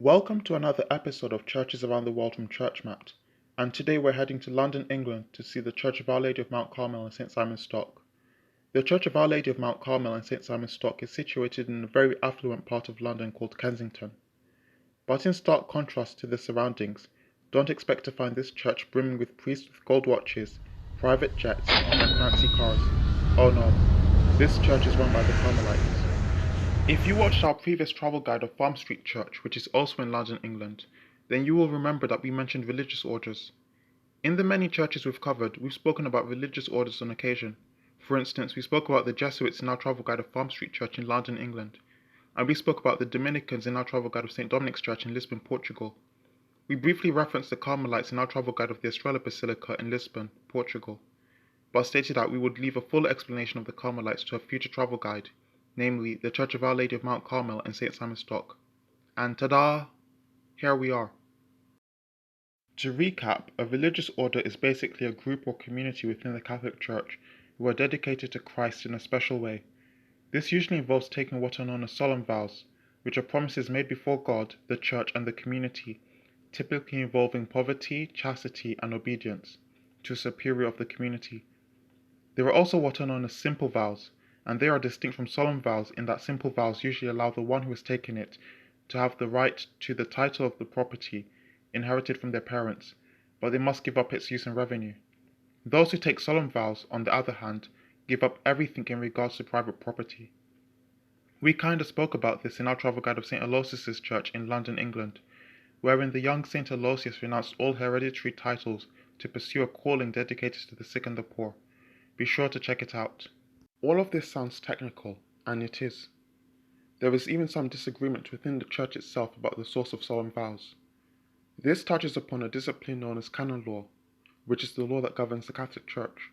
Welcome to another episode of Churches Around the World from ChurchMapped, and today we're heading to London, England to see the Church of Our Lady of Mount Carmel and St. Simon's Stock. The Church of Our Lady of Mount Carmel and St. Simon's Stock is situated in a very affluent part of London called Kensington. But in stark contrast to the surroundings, don't expect to find this church brimming with priests with gold watches, private jets, and fancy cars. Oh no, this church is run by the Carmelites. If you watched our previous travel guide of Farm Street Church, which is also in London, England, then you will remember that we mentioned religious orders. In the many churches we've covered, we've spoken about religious orders on occasion. For instance, we spoke about the Jesuits in our travel guide of Farm Street Church in London, England, and we spoke about the Dominicans in our travel guide of St. Dominic's Church in Lisbon, Portugal. We briefly referenced the Carmelites in our travel guide of the ASHERAH Basilica in Lisbon, Portugal, but stated that we would leave a full explanation of the Carmelites to a future travel guide, namely the Church of Our Lady of Mount Carmel and St. Simon's Stock. And ta-da! Here we are. To recap, a religious order is basically a group or community within the Catholic Church who are dedicated to Christ in a special way. This usually involves taking what are known as solemn vows, which are promises made before God, the Church, and the community, typically involving poverty, chastity, and obedience to a superior of the community. There are also what are known as simple vows, and they are distinct from solemn vows in that simple vows usually allow the one who has taken it to have the right to the title of the property inherited from their parents, but they must give up its use and revenue. Those who take solemn vows, on the other hand, give up everything in regards to private property. We kinda spoke about this in our travel guide of St. Aloysius' Church in London, England, wherein the young St. Aloysius renounced all hereditary titles to pursue a calling dedicated to the sick and the poor. Be sure to check it out. All of this sounds technical, and it is. There is even some disagreement within the church itself about the source of solemn vows. This touches upon a discipline known as canon law, which is the law that governs the Catholic Church.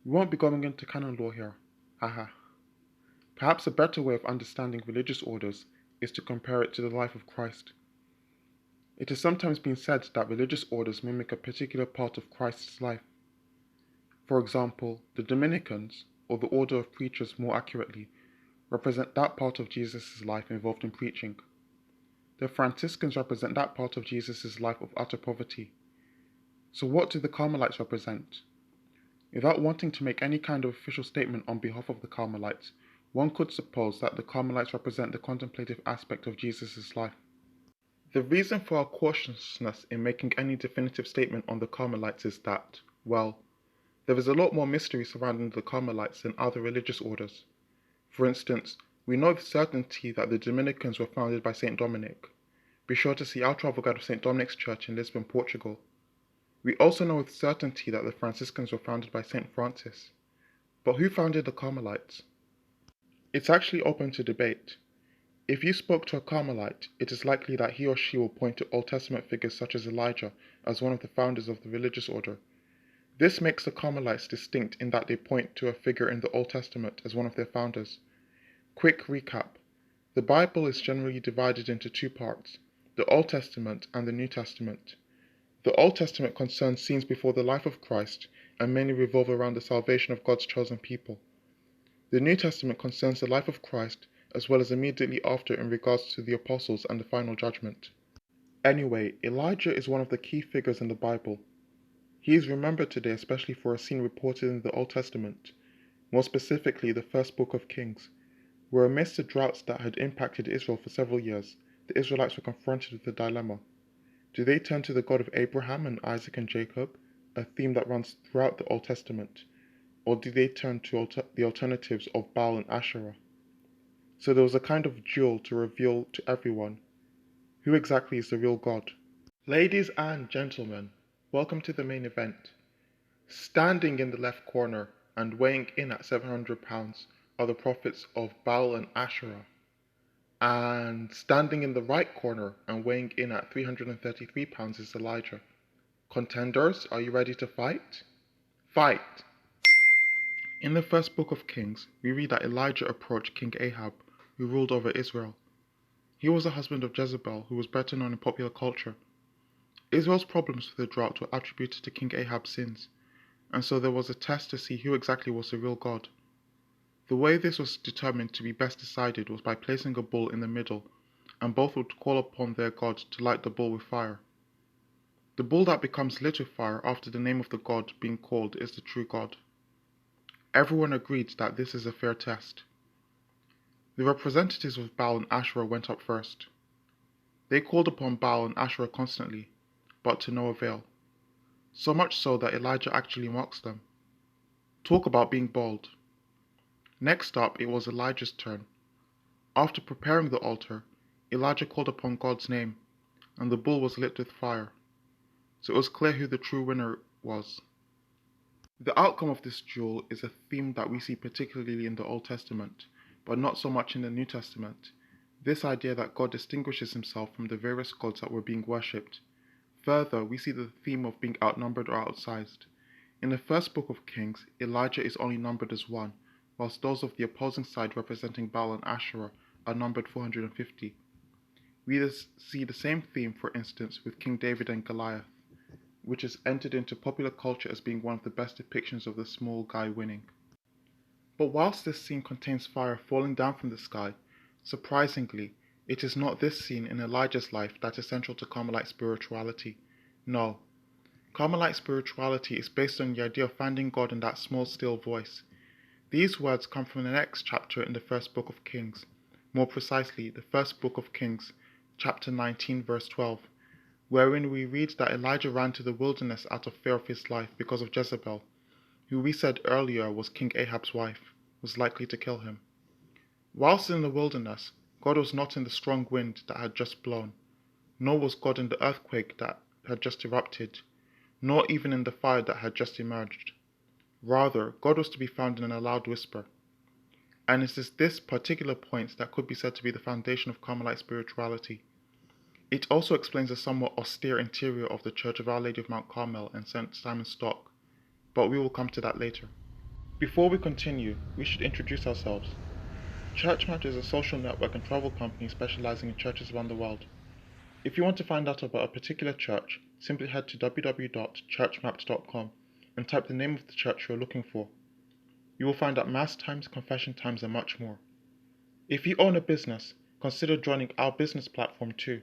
We won't be going into canon law here, haha. Perhaps a better way of understanding religious orders is to compare it to the life of Christ. It has sometimes been said that religious orders mimic a particular part of Christ's life. For example, the Dominicans, or the order of preachers more accurately, represent that part of Jesus' life involved in preaching. The Franciscans represent that part of Jesus' life of utter poverty. So what do the Carmelites represent? Without wanting to make any kind of official statement on behalf of the Carmelites, one could suppose that the Carmelites represent the contemplative aspect of Jesus' life. The reason for our cautiousness in making any definitive statement on the Carmelites is that, well, there is a lot more mystery surrounding the Carmelites than other religious orders. For instance, we know with certainty that the Dominicans were founded by St. Dominic. Be sure to see our travel guide of St. Dominic's Church in Lisbon, Portugal. We also know with certainty that the Franciscans were founded by St. Francis. But who founded the Carmelites? It's actually open to debate. If you spoke to a Carmelite, it is likely that he or she will point to Old Testament figures such as Elijah as one of the founders of the religious order. This makes the Carmelites distinct in that they point to a figure in the Old Testament as one of their founders. Quick recap. The Bible is generally divided into two parts, the Old Testament and the New Testament. The Old Testament concerns scenes before the life of Christ and mainly revolve around the salvation of God's chosen people. The New Testament concerns the life of Christ as well as immediately after in regards to the apostles and the final judgment. Anyway, Elijah is one of the key figures in the Bible. He is remembered today especially for a scene reported in the Old Testament, more specifically the first book of Kings, where amidst the droughts that had impacted Israel for several years, the Israelites were confronted with a dilemma. Do they turn to the God of Abraham and Isaac and Jacob, a theme that runs throughout the Old Testament, or do they turn to the alternatives of Baal and Asherah? So there was a kind of duel to reveal to everyone who exactly is the real God. Ladies and gentlemen, welcome to the main event. Standing in the left corner and weighing in at 700 pounds are the prophets of Baal and Asherah. And standing in the right corner and weighing in at 333 pounds is Elijah. Contenders, are you ready to fight? Fight! In the first book of Kings, we read that Elijah approached King Ahab, who ruled over Israel. He was the husband of Jezebel, who was better known in popular culture. Israel's problems with the drought were attributed to King Ahab's sins, and so there was a test to see who exactly was the real God. The way this was determined to be best decided was by placing a bull in the middle, and both would call upon their god to light the bull with fire. The bull that becomes lit with fire after the name of the god being called is the true God. Everyone agreed that this is a fair test. The representatives of Baal and Asherah went up first. They called upon Baal and Asherah constantly, but to no avail, so much so that Elijah actually mocks them. Talk about being bold. Next up, it was Elijah's turn. After preparing the altar, Elijah called upon God's name, and the bull was lit with fire, so it was clear who the true winner was. The outcome of this duel is a theme that we see particularly in the Old Testament, but not so much in the New Testament. This idea that God distinguishes himself from the various gods that were being worshipped. Further, we see the theme of being outnumbered or outsized. In the first book of Kings, Elijah is only numbered as one, whilst those of the opposing side representing Baal and Asherah are numbered 450. We see the same theme, for instance, with King David and Goliath, which has entered into popular culture as being one of the best depictions of the small guy winning. But whilst this scene contains fire falling down from the sky, surprisingly, it is not this scene in Elijah's life that is central to Carmelite spirituality. No. Carmelite spirituality is based on the idea of finding God in that small, still voice. These words come from the next chapter in the first book of Kings, more precisely, the first book of Kings, chapter 19, verse 12, wherein we read that Elijah ran to the wilderness out of fear of his life because of Jezebel, who we said earlier was King Ahab's wife, was likely to kill him. Whilst in the wilderness, God was not in the strong wind that had just blown, nor was God in the earthquake that had just erupted, nor even in the fire that had just emerged. Rather, God was to be found in a loud whisper. And it is this particular point that could be said to be the foundation of Carmelite spirituality. It also explains the somewhat austere interior of the Church of Our Lady of Mount Carmel and St. Simon's Stock, but we will come to that later. Before we continue, we should introduce ourselves. ChurchMapped is a social network and travel company specializing in churches around the world. If you want to find out about a particular church, simply head to www.churchmapped.com and type the name of the church you are looking for. You will find out Mass times, confession times, and much more. If you own a business, consider joining our business platform too.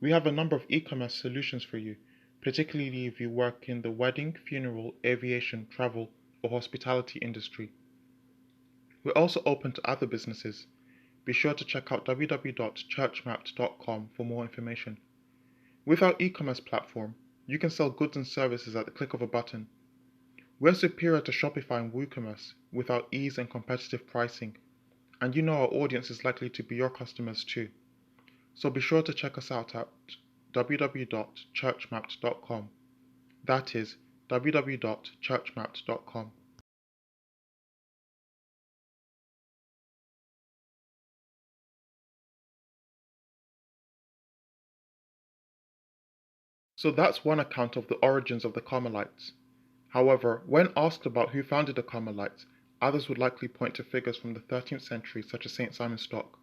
We have a number of e-commerce solutions for you, particularly if you work in the wedding, funeral, aviation, travel, or hospitality industry. We're also open to other businesses. Be sure to check out www.churchmapped.com for more information. With our e-commerce platform, you can sell goods and services at the click of a button. We're superior to Shopify and WooCommerce with our ease and competitive pricing, and you know our audience is likely to be your customers too. So be sure to check us out at www.churchmapped.com. That is www.churchmapped.com. So that's one account of the origins of the Carmelites. However, when asked about who founded the Carmelites, others would likely point to figures from the 13th century such as St. Simon's Stock.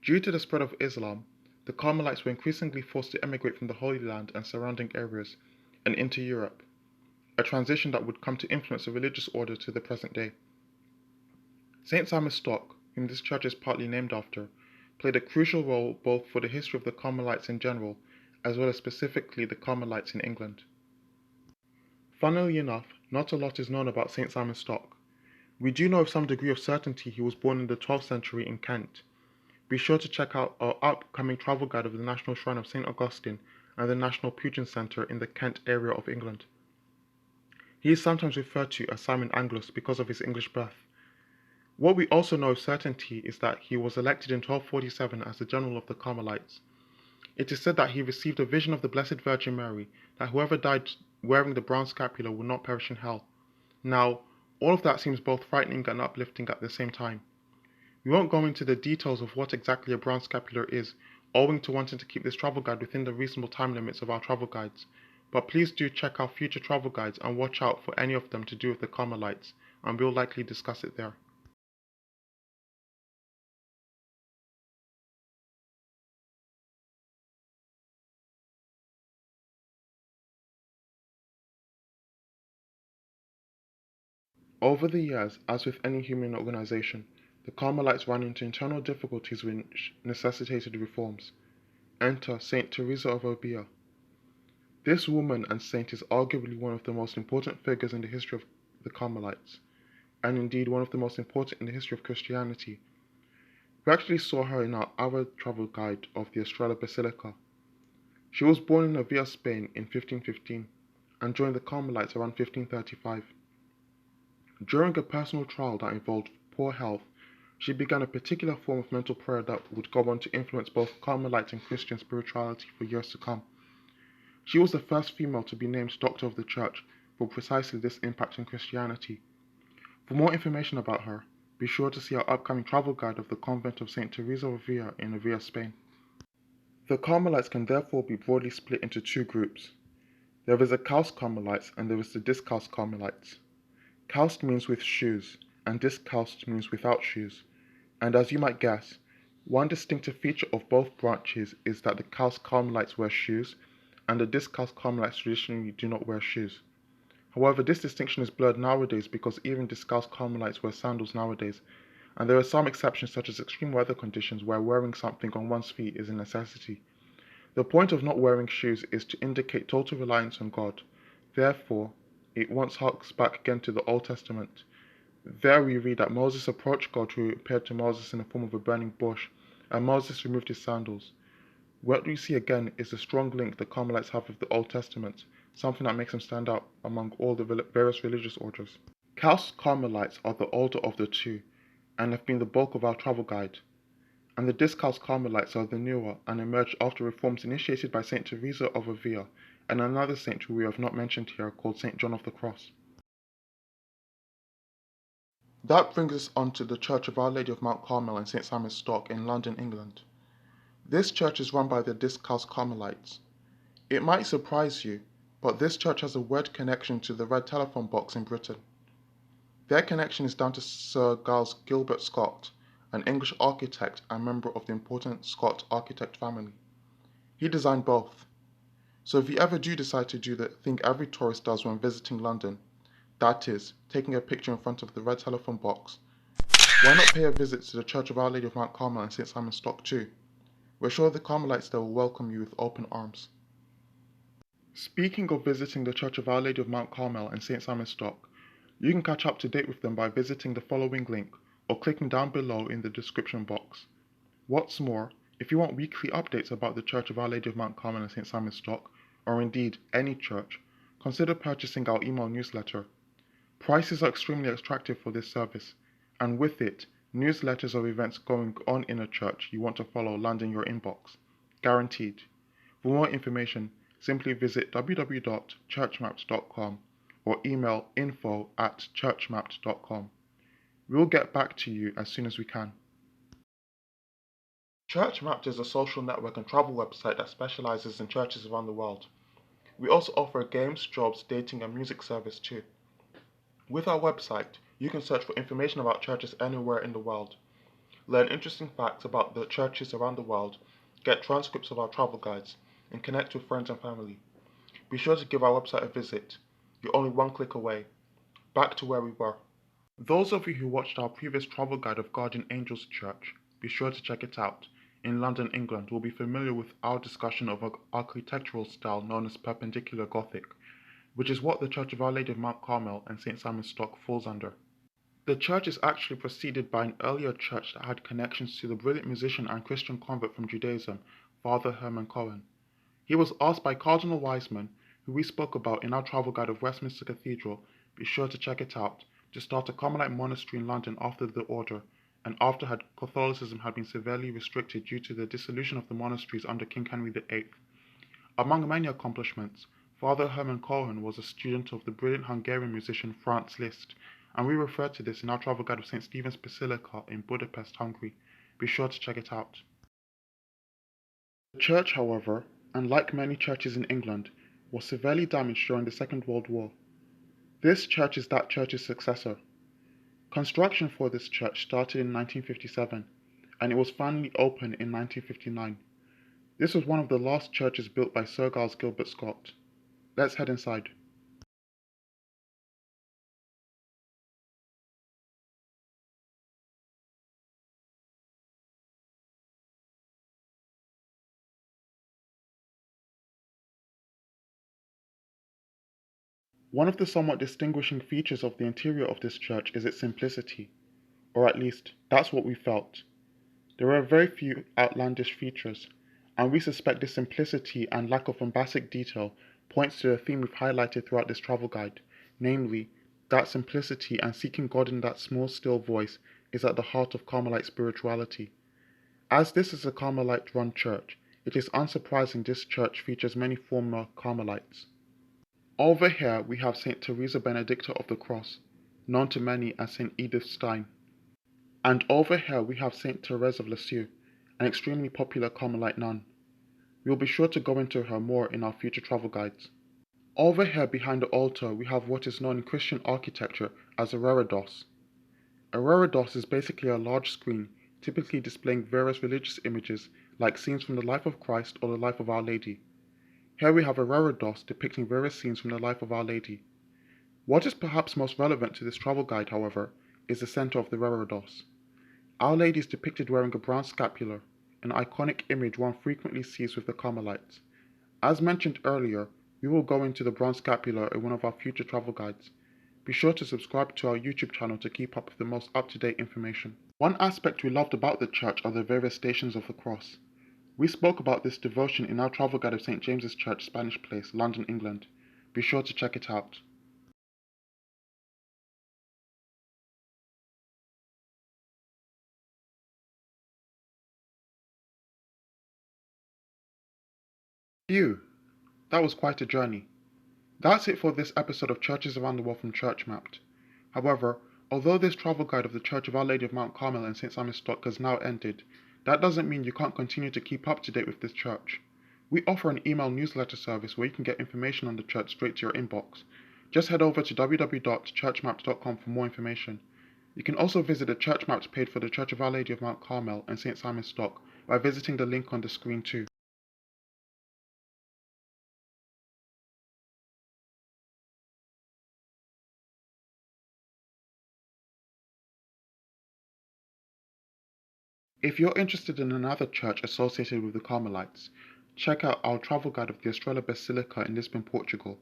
Due to the spread of Islam, the Carmelites were increasingly forced to emigrate from the Holy Land and surrounding areas and into Europe, a transition that would come to influence the religious order to the present day. St. Simon's Stock, whom this church is partly named after, played a crucial role both for the history of the Carmelites in general, as well as specifically the Carmelites in England. Funnily enough, not a lot is known about St. Simon's Stock. We do know with some degree of certainty he was born in the 12th century in Kent. Be sure to check out our upcoming travel guide of the National Shrine of St. Augustine and the National Pujan Centre in the Kent area of England. He is sometimes referred to as Simon Anglus because of his English birth. What we also know with certainty is that he was elected in 1247 as the General of the Carmelites. It is said that he received a vision of the Blessed Virgin Mary, that whoever died wearing the brown scapular would not perish in hell. Now, all of that seems both frightening and uplifting at the same time. We won't go into the details of what exactly a brown scapular is, owing to wanting to keep this travel guide within the reasonable time limits of our travel guides, but please do check our future travel guides and watch out for any of them to do with the Carmelites, and we'll likely discuss it there. Over the years, as with any human organization, the Carmelites ran into internal difficulties which necessitated reforms. Enter Saint Teresa of Avila. This woman and saint is arguably one of the most important figures in the history of the Carmelites, and indeed one of the most important in the history of Christianity. We actually saw her in our hour travel guide of the ASHERAH Basilica. She was born in Avila, Spain in 1515, and joined the Carmelites around 1535. During a personal trial that involved poor health, she began a particular form of mental prayer that would go on to influence both Carmelite and Christian spirituality for years to come. She was the first female to be named Doctor of the Church for precisely this impact on Christianity. For more information about her, be sure to see our upcoming travel guide of the Convent of St. Teresa of Avila in Avila, Spain. The Carmelites can therefore be broadly split into two groups. There is the calced Carmelites and there is the discalced Carmelites. Calced means with shoes, and discalced means without shoes. And as you might guess, one distinctive feature of both branches is that the calced Carmelites wear shoes, and the discalced Carmelites traditionally do not wear shoes. However, this distinction is blurred nowadays because even discalced Carmelites wear sandals nowadays, and there are some exceptions such as extreme weather conditions where wearing something on one's feet is a necessity. The point of not wearing shoes is to indicate total reliance on God. Therefore, it once harks back again to the Old Testament. There we read that Moses approached God, who appeared to Moses in the form of a burning bush, and Moses removed his sandals. What we see again is the strong link the Carmelites have with the Old Testament, something that makes them stand out among all the various religious orders. Calced Carmelites are the older of the two, and have been the bulk of our travel guide, and the discalced Carmelites are the newer and emerged after reforms initiated by St. Teresa of Avila and another saint who we have not mentioned here called St. John of the Cross. That brings us on to the Church of Our Lady of Mount Carmel in St. Simon's Stock in London, England. This church is run by the discalced Carmelites. It might surprise you, but this church has a weird connection to the red telephone box in Britain. Their connection is down to Sir Gilbert Scott, an English architect and member of the important Scott architect family. He designed both. So if you ever do decide to do the thing every tourist does when visiting London, that is, taking a picture in front of the red telephone box, why not pay a visit to the Church of Our Lady of Mount Carmel in St. Simon's Stock too? We're sure the Carmelites there will welcome you with open arms. Speaking of visiting the Church of Our Lady of Mount Carmel and St. Simon's Stock, you can catch up to date with them by visiting the following link or clicking down below in the description box. What's more, if you want weekly updates about the Church of Our Lady of Mount Carmel and St. Simon's Stock, or indeed any church, consider purchasing our email newsletter. Prices are extremely attractive for this service, and with it, newsletters of events going on in a church you want to follow land in your inbox. Guaranteed. For more information, simply visit www.churchmapped.com or email info@churchmapped.com. We'll get back to you as soon as we can. ChurchMapped is a social network and travel website that specializes in churches around the world. We also offer games, jobs, dating, and music service too. With our website, you can search for information about churches anywhere in the world, learn interesting facts about the churches around the world, get transcripts of our travel guides, and connect with friends and family. Be sure to give our website a visit. You're only one click away. Back to where we were. Those of you who watched our previous travel guide of Guardian Angels Church, be sure to check it out. In London, England, will be familiar with our discussion of an architectural style known as Perpendicular Gothic, which is what the Church of Our Lady of Mount Carmel and St. Simon's Stock falls under. The church is actually preceded by an earlier church that had connections to the brilliant musician and Christian convert from Judaism, Father Herman Cohen. He was asked by Cardinal Wiseman, who we spoke about in our travel guide of Westminster Cathedral, be sure to check it out, to start a Carmelite monastery in London after the order, and after Catholicism had been severely restricted due to the dissolution of the monasteries under King Henry VIII. Among many accomplishments, Father Herman Cohen was a student of the brilliant Hungarian musician Franz Liszt, and we refer to this in our travel guide of St. Stephen's Basilica in Budapest, Hungary. Be sure to check it out. The church, however, unlike many churches in England, was severely damaged during the Second World War. This church is that church's successor. Construction for this church started in 1957, and it was finally opened in 1959. This was one of the last churches built by Sir Gilbert Scott. Let's head inside. One of the somewhat distinguishing features of the interior of this church is its simplicity, or at least, that's what we felt. There are very few outlandish features, and we suspect this simplicity and lack of bombastic detail points to the theme we've highlighted throughout this travel guide, namely, that simplicity and seeking God in that small, still voice is at the heart of Carmelite spirituality. As this is a Carmelite-run church, it is unsurprising this church features many former Carmelites. Over here we have St. Teresa Benedicta of the Cross, known to many as St. Edith Stein. And over here we have St. Therese of Lisieux, an extremely popular Carmelite nun. We will be sure to go into her more in our future travel guides. Over here behind the altar we have what is known in Christian architecture as a REREDOS. A REREDOS is basically a large screen, typically displaying various religious images like scenes from the life of Christ or the life of Our Lady. Here we have a REREDOS depicting various scenes from the life of Our Lady. What is perhaps most relevant to this travel guide, however, is the center of the REREDOS. Our Lady is depicted wearing a brown scapular, an iconic image one frequently sees with the Carmelites. As mentioned earlier, we will go into the brown scapular in one of our future travel guides. Be sure to subscribe to our YouTube channel to keep up with the most up-to-date information. One aspect we loved about the church are the various stations of the cross. We spoke about this devotion in our travel guide of St. James's Church, Spanish Place, London, England. Be sure to check it out. Phew, that was quite a journey. That's it for this episode of Churches Around the World from ChurchMapped. However, although this travel guide of the Church of Our Lady of Mount Carmel in St. Simon's Stock has now ended, that doesn't mean you can't continue to keep up to date with this church. We offer an email newsletter service where you can get information on the church straight to your inbox. Just head over to www.churchmapped.com for more information. You can also visit the ChurchMapped page for the Church of Our Lady of Mount Carmel and St. Simon's Stock by visiting the link on the screen too. If you're interested in another church associated with the Carmelites, check out our travel guide of the Estrela Basilica in Lisbon, Portugal.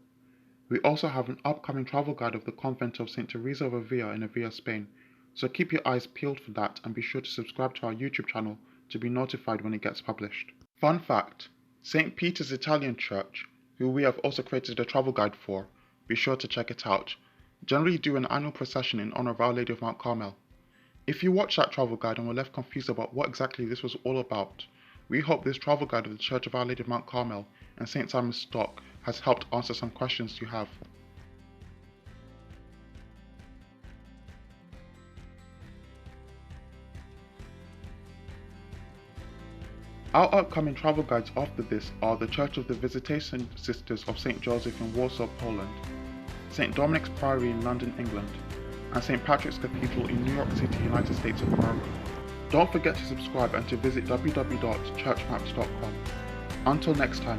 We also have an upcoming travel guide of the convent of St. Teresa of Avila in Avila, Spain, so keep your eyes peeled for that and be sure to subscribe to our YouTube channel to be notified when it gets published. Fun fact, St. Peter's Italian Church, who we have also created a travel guide for, be sure to check it out, generally do an annual procession in honor of Our Lady of Mount Carmel. If you watched that travel guide and were left confused about what exactly this was all about, we hope this travel guide of the Church of Our Lady of Mount Carmel and St. Simon's Stock has helped answer some questions you have. Our upcoming travel guides after this are the Church of the Visitation Sisters of St. Joseph in Warsaw, Poland, St. Dominic's Priory in London, England, and St. Patrick's Cathedral in New York City, United States of America. Don't forget to subscribe and to visit www.churchmapped.com. Until next time.